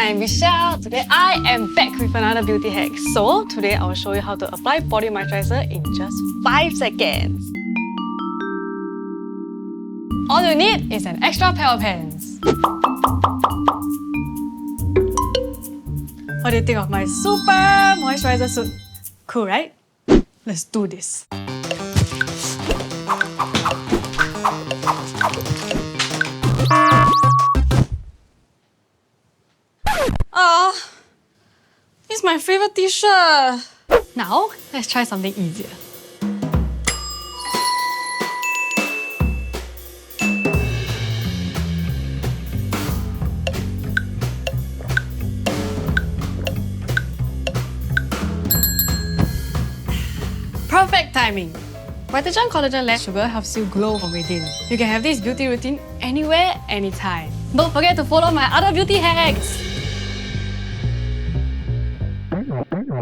I'm Michelle. Today I am back with another beauty hack. So today I will show you how to apply body moisturizer in just 5 seconds. All you need is an extra pair of hands. What do you think of my super moisturizer suit? Cool, right? Let's do this. It's my favorite t-shirt. Now, let's try something easier. Perfect timing! Vitagen Collagen Less Sugar helps you glow from within. You can have this beauty routine anywhere, anytime. Don't forget to follow my other beauty hacks!